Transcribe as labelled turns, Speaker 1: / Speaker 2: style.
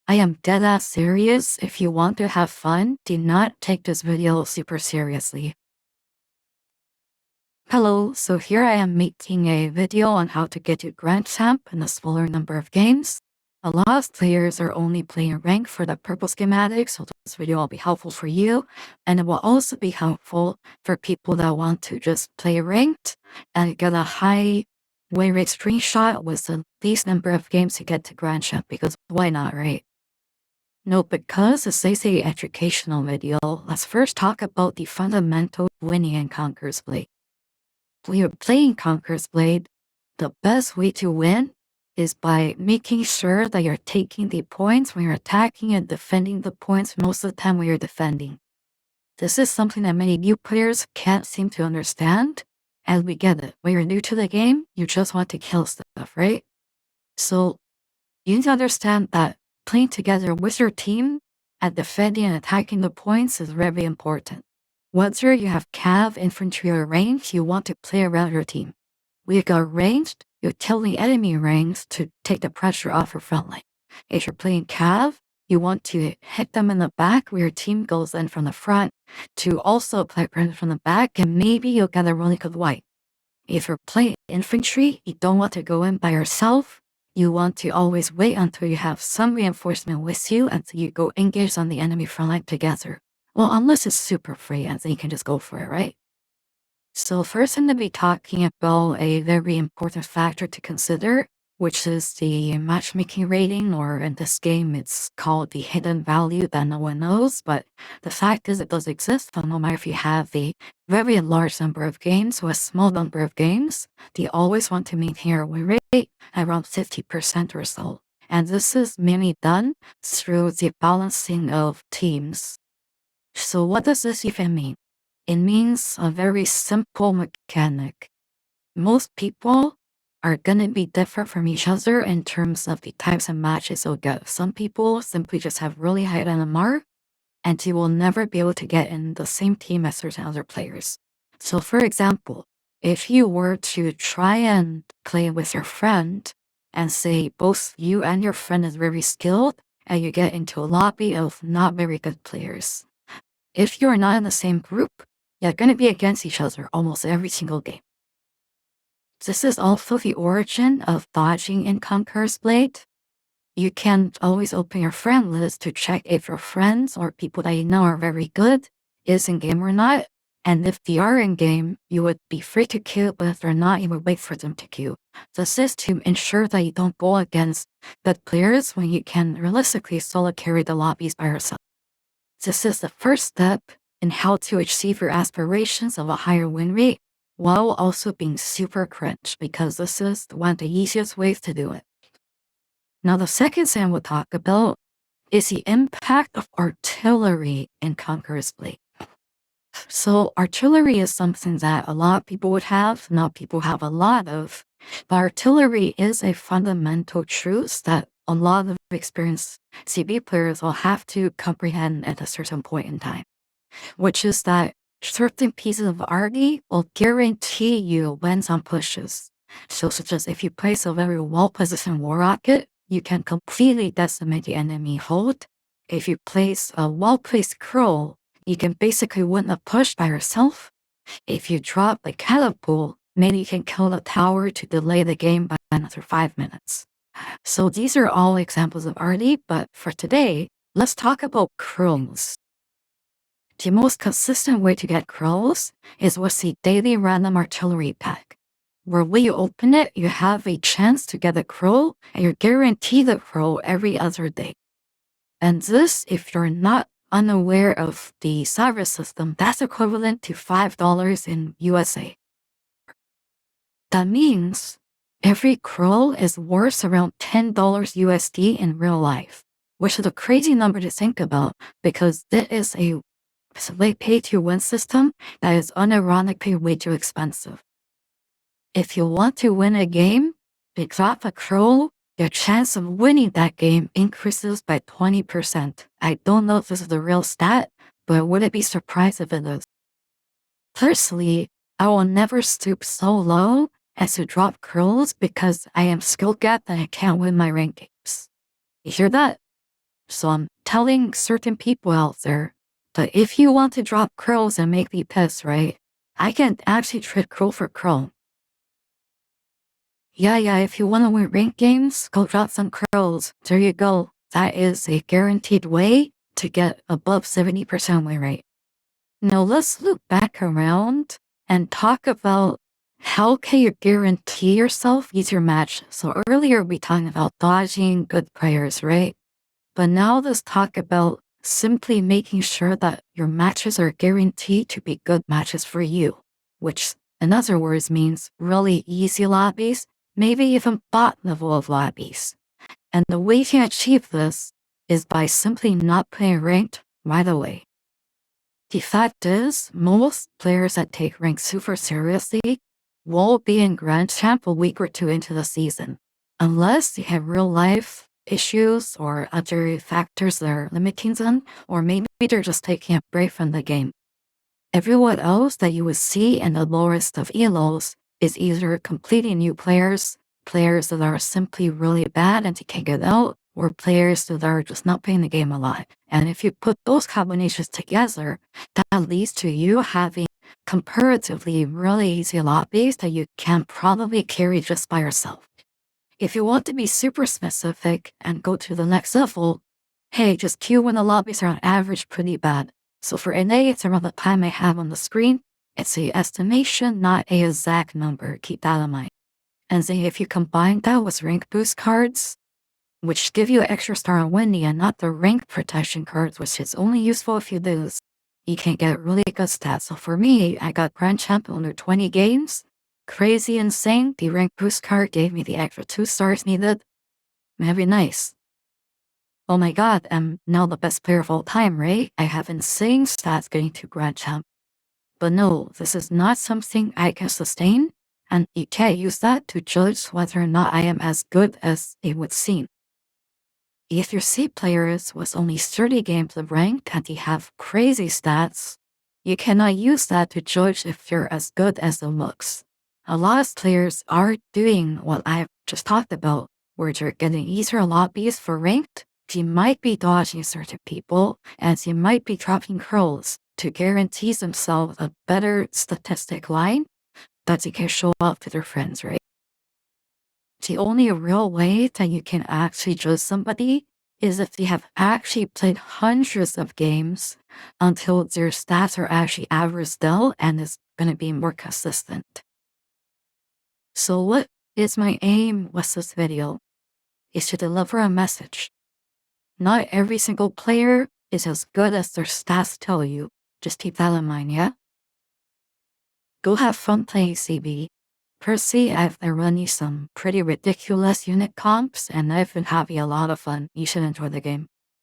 Speaker 1: I am dead ass serious. If you want to have fun, do not take this video super seriously. Hello, so here I am making a video on how to get to Grand Champ in a smaller number of games. A lot of players are only playing rank for the purple schematic, so this video will be helpful for you. And it will also be helpful for people that want to just play ranked and get a high win rate screenshot with the least number of games to get to Grand Champ, because why not, right? No, because this is an educational video, let's first talk about the fundamental winning in Conqueror's Blade. When you're playing Conqueror's Blade, the best way to win is by making sure that you're taking the points when you're attacking and defending the points most of the time when you're defending. This is something that many new players can't seem to understand, and we get it. When you're new to the game, you just want to kill stuff, right? So you need to understand that playing together with your team and defending and attacking the points is very important. Whether you have cav, infantry, or range, you want to play around your team. When you got ranged, you're telling enemy range to take the pressure off your front line. If you're playing cav, you want to hit them in the back where your team goes in from the front to also apply pressure from the back, and maybe you'll get a really good wipe. If you're playing infantry, you don't want to go in by yourself. You want to always wait until you have some reinforcement with you until you go engage on the enemy front line together. Well, unless it's super free, and then you can just go for it, right? So first I'm going to be talking about a very important factor to consider, which is the matchmaking rating, or in this game it's called the hidden value that no one knows, but the fact is it does exist. So no matter if you have a very large number of games or a small number of games, they always want to maintain your win rate around 50% or so. And this is mainly done through the balancing of teams. So what does this even mean? It means a very simple mechanic. Most people are going to be different from each other in terms of the types of matches they'll get. Some people simply just have really high NMR, and you will never be able to get in the same team as certain other players. So for example, if you were to try and play with your friend and say both you and your friend is very skilled, and you get into a lobby of not very good players, if you're not in the same group, you're going to be against each other almost every single game. This is also the origin of dodging in Conqueror's Blade. You can always open your friend list to check if your friends or people that you know are very good is in game or not. And if they are in game, you would be free to queue, but if they're not, you would wait for them to queue. This is to ensure that you don't go against good players when you can realistically solo carry the lobbies by yourself. This is the first step in how to achieve your aspirations of a higher win rate, while also being super cringe, because this is one of the easiest ways to do it. Now, the second thing we'll talk about is the impact of artillery in Conqueror's Blade. So artillery is something that a lot of people would have, not people have a lot of, but artillery is a fundamental truth that a lot of experienced CB players will have to comprehend at a certain point in time, which is that certain pieces of RD will guarantee you wins on pushes. So such as if you place a very well-positioned war rocket, you can completely decimate the enemy hold. If you place a well-placed crow, you can basically win a push by yourself. If you drop a catapult, maybe you can kill the tower to delay the game by another 5 minutes. So these are all examples of RD, but for today, let's talk about crows. The most consistent way to get crows is with the daily random artillery pack, where when you open it, you have a chance to get a crow, and you're guaranteed a crow every other day. And this, if you're not unaware of the Satire system, that's equivalent to $5 in USA. That means every crow is worth around $10 USD in real life, which is a crazy number to think about, because this is a pay-to-win system that is unironically way too expensive. If you want to win a game, you drop a crow, your chance of winning that game increases by 20%. I don't know if this is the real stat, but I wouldn't be surprised if it is. Personally, I will never stoop so low as to drop crows because I am skill gapped and I can't win my rank games. You hear that? So I'm telling certain people out there that if you want to drop curls and make me piss, right, I can actually trade curl for curl. Yeah, if you want to win rank games, go drop some curls. There you go. That is a guaranteed way to get above 70% win rate. Now let's loop back around and talk about how can you guarantee yourself easier match. So earlier we talked about dodging good players, right? But now let's talk about simply making sure that your matches are guaranteed to be good matches for you, which in other words means really easy lobbies, maybe even bot level of lobbies. And the way you can achieve this is by simply not playing ranked right away. The fact is, most players that take ranked super seriously will be in Grand Champ a week or two into the season, unless they have real life issues or other factors that are limiting them, or maybe they're just taking a break from the game. Everyone else that you would see in the lowest of elos is either completely new players, players that are simply really bad and they can't get out, or players that are just not playing the game a lot. And if you put those combinations together, that leads to you having comparatively really easy lobbies that you can probably carry just by yourself. If you want to be super specific and go to the next level, hey, just queue when the lobbies are on average pretty bad. So for NA, it's around the time I have on the screen. It's a estimation, not a exact number. Keep that in mind. And then if you combine that with rank boost cards, which give you an extra star on Windy and not the rank protection cards, which is only useful if you lose, you can get really good stats. So for me, I got Grand Champ under 20 games. Crazy insane. The rank boost card gave me the extra 2 stars needed. Very nice. Oh my god, I'm now the best player of all time, right? I have insane stats getting to Grand Champ. But no, this is not something I can sustain, and you can't use that to judge whether or not I am as good as it would seem. If your C players with only 30 games of rank and they have crazy stats, you cannot use that to judge if you're as good as it looks. A lot of players are doing what I've just talked about, where they're getting easier lobbies for ranked. They might be dodging certain people, and they might be dropping curls to guarantee themselves a better statistic line that they can show off to their friends, right? The only real way that you can actually judge somebody is if they have actually played hundreds of games until their stats are actually averaged out and is going to be more consistent. So what is my aim with this video? Is to deliver a message. Not every single player is as good as their stats tell you. Just keep that in mind, yeah? Go have fun playing CB. Personally, I've been running some pretty ridiculous unit comps and I've been having a lot of fun. You should enjoy the game.